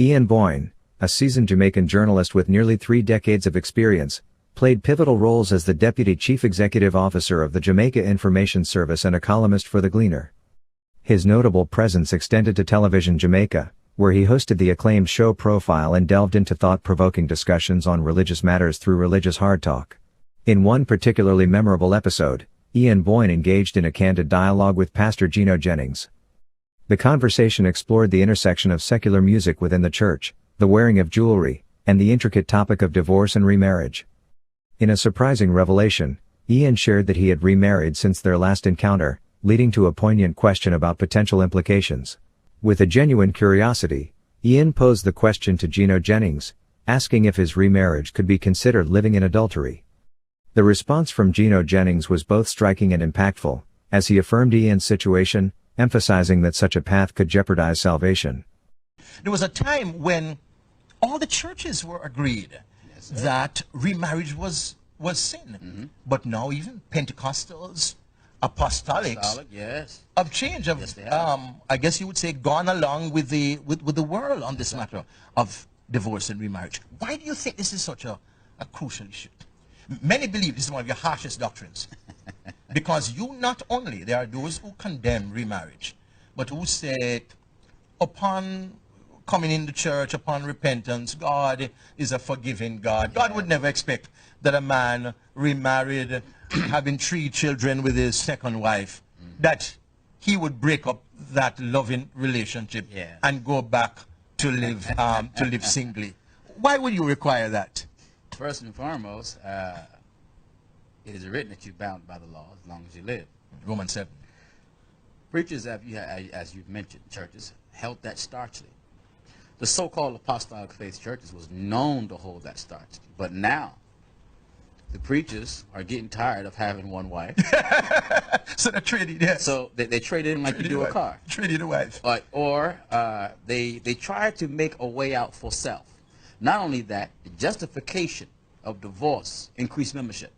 Ian Boyne, a seasoned Jamaican journalist with nearly 3 decades of experience, played pivotal roles as the Deputy Chief Executive Officer of the Jamaica Information Service and a columnist for The Gleaner. His notable presence extended to Television Jamaica, where he hosted the acclaimed show Profile and delved into thought-provoking discussions on religious matters through Religious Hard Talk. In one particularly memorable episode, Ian Boyne engaged in a candid dialogue with Pastor Gino Jennings. The conversation explored the intersection of secular music within the church, the wearing of jewelry, and the intricate topic of divorce and remarriage. In a surprising revelation, Ian shared that he had remarried since their last encounter, leading to a poignant question about potential implications. With a genuine curiosity, Ian posed the question to Gino Jennings, asking if his remarriage could be considered living in adultery. The response from Gino Jennings was both striking and impactful, as he affirmed Ian's situation, emphasizing that such a path could jeopardize salvation. There was a time when all the churches were agreed that remarriage was sin. But now even Pentecostals, apostolics have changed. I guess you would say gone along with the world on this matter of divorce and remarriage. Why do you think this is such a crucial issue? Many believe this is one of your harshest doctrines. Because you not only, there are those who condemn remarriage, but who say upon coming in the church, upon repentance, God is a forgiving God. God would never expect that a man remarried, having 3 children with his second wife, that he would break up that loving relationship and go back to live singly. Why would you require that? First and foremost, it is written that you're bound by the law as long as you live. Romans 7. Preachers, as you've mentioned, churches held that starchly. The so-called apostolic faith churches was known to hold that starchly. But now, the preachers are getting tired of having one wife. So they're trading, yes. So they trade in like you do a car. Trading a wife. Or they try to make a way out for self. Not only that, the justification of divorce increased membership.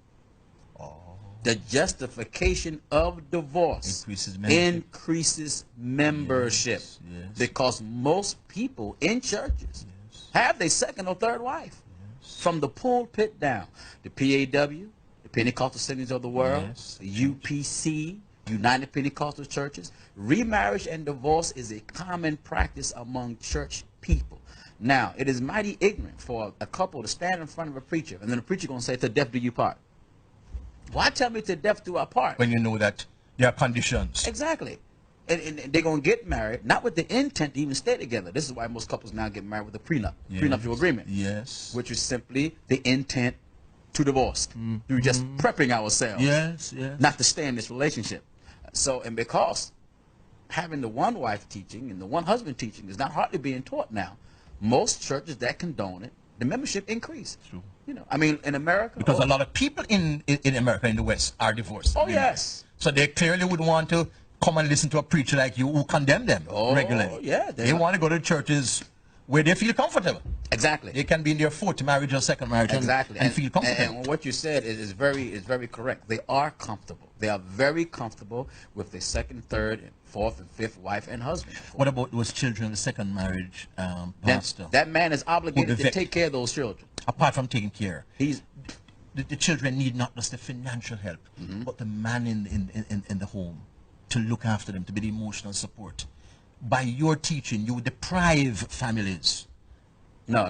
The justification of divorce increases membership. Yes. Because most people in churches have their second or third wife. From the pulpit down. The PAW, the Pentecostal Assemblies of the World, the UPC, United Pentecostal Churches. Remarriage and divorce is a common practice among church people. Now, it is mighty ignorant for a couple to stand in front of a preacher, and then the preacher going to say, "To death do you part." Why tell me to death do I part? When you know that there are conditions. Exactly. And they're going to get married, not with the intent to even stay together. This is why most couples now get married with a prenup, prenuptial agreement. Yes. Which is simply the intent to divorce. We're just prepping ourselves. Yes. Not to stay in this relationship. So, and because having the one wife teaching and the one husband teaching is not hardly being taught now, most churches that condone it, the membership increase. True. You know, I mean, in America. Because a lot of people in America, in the West, are divorced. Oh, yes. So they clearly would want to come and listen to a preacher like you who condemn them regularly. Yeah. They want to go to churches where they feel comfortable. Exactly. They can be in their 4th marriage or 2nd marriage and feel comfortable. And what you said is very correct. They are comfortable. They are very comfortable with their 2nd, 3rd, and 4th, and 5th wife and husband. What about those children in the 2nd marriage, Pastor? That man is obligated to take care of those children. Apart from taking care, the children need not just the financial help, but the man in the home to look after them, to be the emotional support. By your teaching, you would deprive families. No,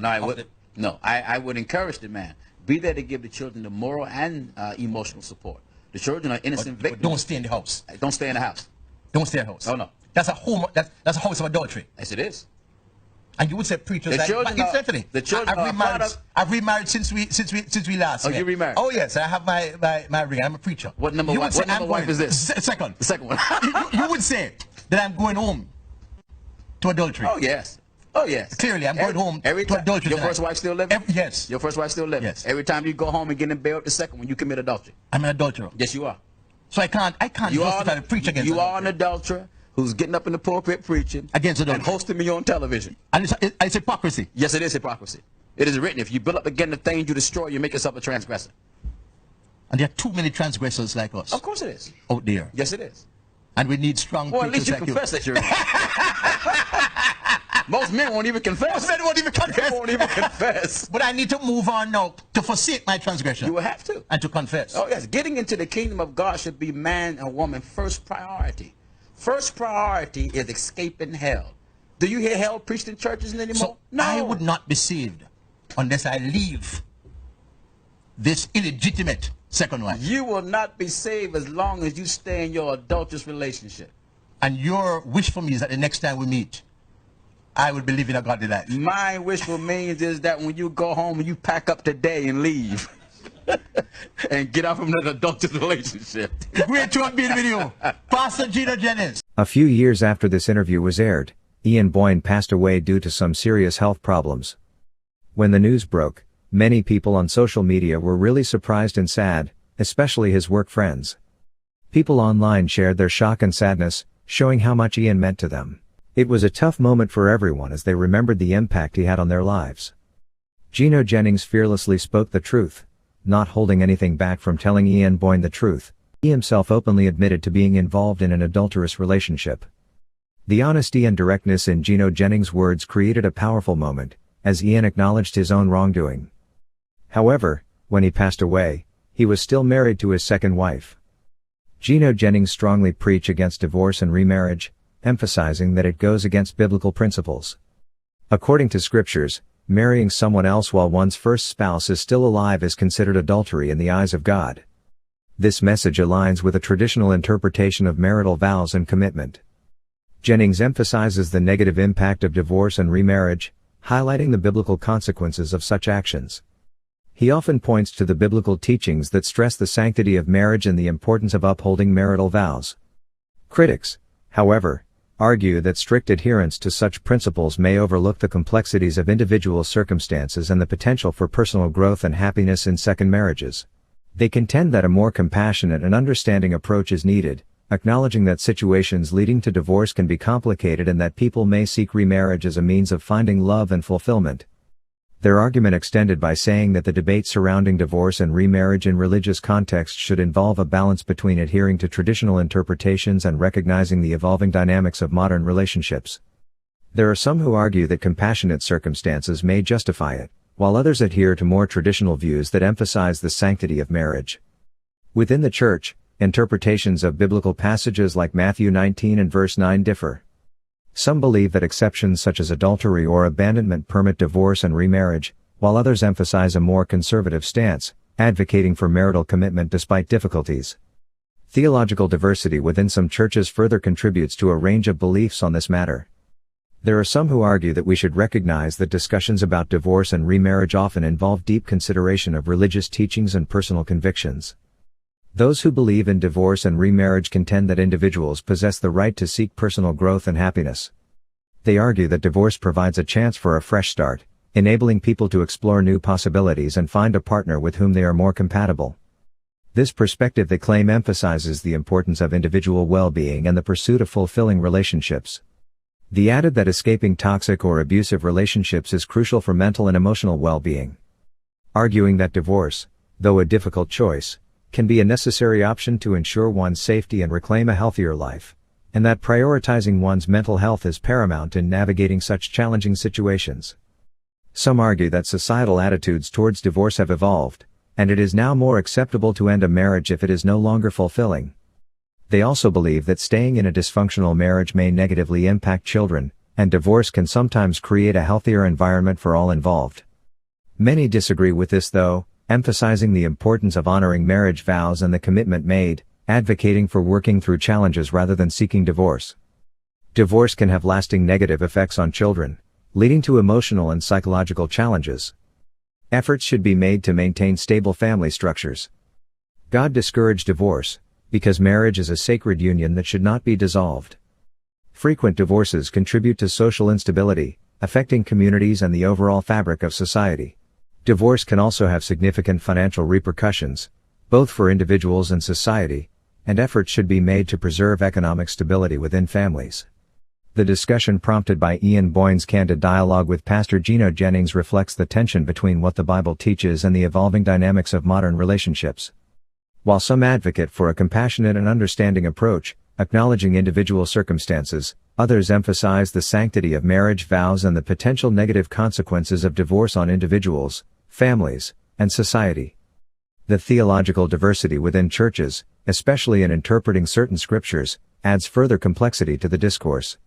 I would encourage the man. Be there to give the children the moral and emotional support. The children are innocent victims. But don't stay in the house. Don't stay in the house. Don't stay in the house. Oh, no. That's a home. That's a house of adultery. Yes, it is. And you would say preachers the children the children I've remarried since we last met. You remarried? Oh yes, I have my ring. I'm a preacher. What number wife is this? Second. The second one. you would say that I'm going home to adultery. Oh yes. Oh yes. Clearly, I'm going home to adultery. Your first wife still living? Yes. Your first wife still living? Yes. Every time you go home and get in bed with the second one, you commit adultery. I'm an adulterer. Yes, you are. So I can't justify to preach against you adultery. You are an adulterer who's getting up in the pulpit preaching against adultery and hosting me on television. And it's hypocrisy. Yes, it is hypocrisy. It is written, if you build up again the things you destroy, you make yourself a transgressor. And there are too many transgressors like us. Of course it is. Out there. Yes, it is. And we need strong preachers. Well, at least you like confess that you're Most men won't even confess. Most men won't even confess. They won't even confess. But I need to move on now to forsake my transgression. You will have to. And to confess. Oh, yes. Getting into the kingdom of God should be man and woman first priority. First priority is escaping hell. Do you hear hell preached in churches anymore? So no. I would not be saved unless I leave this illegitimate second wife. You will not be saved as long as you stay in your adulterous relationship. And your wish for me is that the next time we meet, I will be living a godly life. My wishful means is that when you go home and you pack up today and leave and get out from that adulterous relationship. Great to be with you, Pastor Gino Jennings. A few years after this interview was aired, Ian Boyne passed away due to some serious health problems. When the news broke, many people on social media were really surprised and sad, especially his work friends. People online shared their shock and sadness, showing how much Ian meant to them. It was a tough moment for everyone as they remembered the impact he had on their lives. Gino Jennings fearlessly spoke the truth, not holding anything back from telling Ian Boyne the truth. He himself openly admitted to being involved in an adulterous relationship. The honesty and directness in Gino Jennings' words created a powerful moment, as Ian acknowledged his own wrongdoing. However, when he passed away, he was still married to his second wife. Gino Jennings strongly preached against divorce and remarriage, emphasizing that it goes against biblical principles. According to scriptures, marrying someone else while one's first spouse is still alive is considered adultery in the eyes of God. This message aligns with a traditional interpretation of marital vows and commitment. Jennings emphasizes the negative impact of divorce and remarriage, highlighting the biblical consequences of such actions. He often points to the biblical teachings that stress the sanctity of marriage and the importance of upholding marital vows. Critics, however, argue that strict adherence to such principles may overlook the complexities of individual circumstances and the potential for personal growth and happiness in second marriages. They contend that a more compassionate and understanding approach is needed, acknowledging that situations leading to divorce can be complicated and that people may seek remarriage as a means of finding love and fulfillment. Their argument extended by saying that the debate surrounding divorce and remarriage in religious contexts should involve a balance between adhering to traditional interpretations and recognizing the evolving dynamics of modern relationships. There are some who argue that compassionate circumstances may justify it, while others adhere to more traditional views that emphasize the sanctity of marriage. Within the church, interpretations of biblical passages like Matthew 19 and verse 9 differ. Some believe that exceptions such as adultery or abandonment permit divorce and remarriage, while others emphasize a more conservative stance, advocating for marital commitment despite difficulties. Theological diversity within some churches further contributes to a range of beliefs on this matter. There are some who argue that we should recognize that discussions about divorce and remarriage often involve deep consideration of religious teachings and personal convictions. Those who believe in divorce and remarriage contend that individuals possess the right to seek personal growth and happiness. They argue that divorce provides a chance for a fresh start, enabling people to explore new possibilities and find a partner with whom they are more compatible. This perspective, they claim, emphasizes the importance of individual well-being and the pursuit of fulfilling relationships. They added that escaping toxic or abusive relationships is crucial for mental and emotional well-being. Arguing that divorce, though a difficult choice, can be a necessary option to ensure one's safety and reclaim a healthier life, and that prioritizing one's mental health is paramount in navigating such challenging situations. Some argue that societal attitudes towards divorce have evolved, and it is now more acceptable to end a marriage if it is no longer fulfilling. They also believe that staying in a dysfunctional marriage may negatively impact children, and divorce can sometimes create a healthier environment for all involved. Many disagree with this though, emphasizing the importance of honoring marriage vows and the commitment made, advocating for working through challenges rather than seeking divorce. Divorce can have lasting negative effects on children, leading to emotional and psychological challenges. Efforts should be made to maintain stable family structures. God discouraged divorce, because marriage is a sacred union that should not be dissolved. Frequent divorces contribute to social instability, affecting communities and the overall fabric of society. Divorce can also have significant financial repercussions, both for individuals and society, and efforts should be made to preserve economic stability within families. The discussion prompted by Ian Boyne's candid dialogue with Pastor Gino Jennings reflects the tension between what the Bible teaches and the evolving dynamics of modern relationships. While some advocate for a compassionate and understanding approach, acknowledging individual circumstances, others emphasize the sanctity of marriage vows and the potential negative consequences of divorce on individuals, families, and society. The theological diversity within churches, especially in interpreting certain scriptures, adds further complexity to the discourse.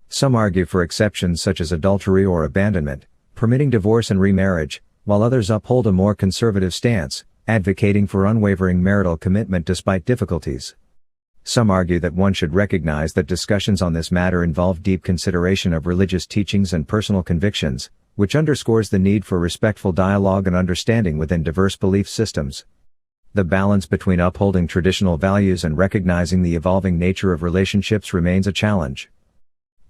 Some argue for exceptions such as adultery or abandonment, permitting divorce and remarriage, while others uphold a more conservative stance, advocating for unwavering marital commitment despite difficulties. Some argue that one should recognize that discussions on this matter involve deep consideration of religious teachings and personal convictions, which underscores the need for respectful dialogue and understanding within diverse belief systems. The balance between upholding traditional values and recognizing the evolving nature of relationships remains a challenge.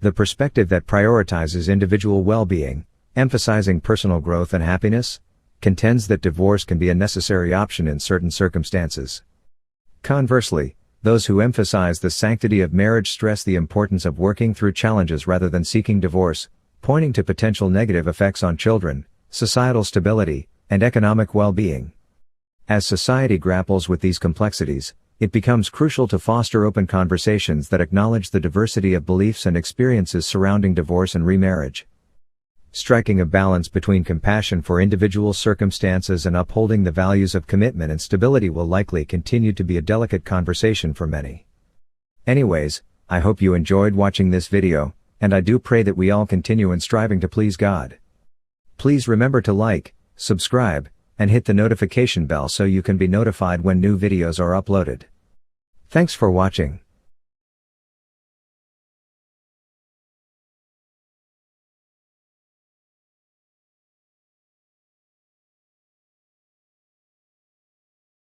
The perspective that prioritizes individual well-being, emphasizing personal growth and happiness, contends that divorce can be a necessary option in certain circumstances. Conversely, those who emphasize the sanctity of marriage stress the importance of working through challenges rather than seeking divorce, pointing to potential negative effects on children, societal stability, and economic well-being. As society grapples with these complexities, it becomes crucial to foster open conversations that acknowledge the diversity of beliefs and experiences surrounding divorce and remarriage. Striking a balance between compassion for individual circumstances and upholding the values of commitment and stability will likely continue to be a delicate conversation for many. Anyways, I hope you enjoyed watching this video, and I do pray that we all continue in striving to please God. Please remember to like, subscribe, and hit the notification bell so you can be notified when new videos are uploaded. Thanks for watching.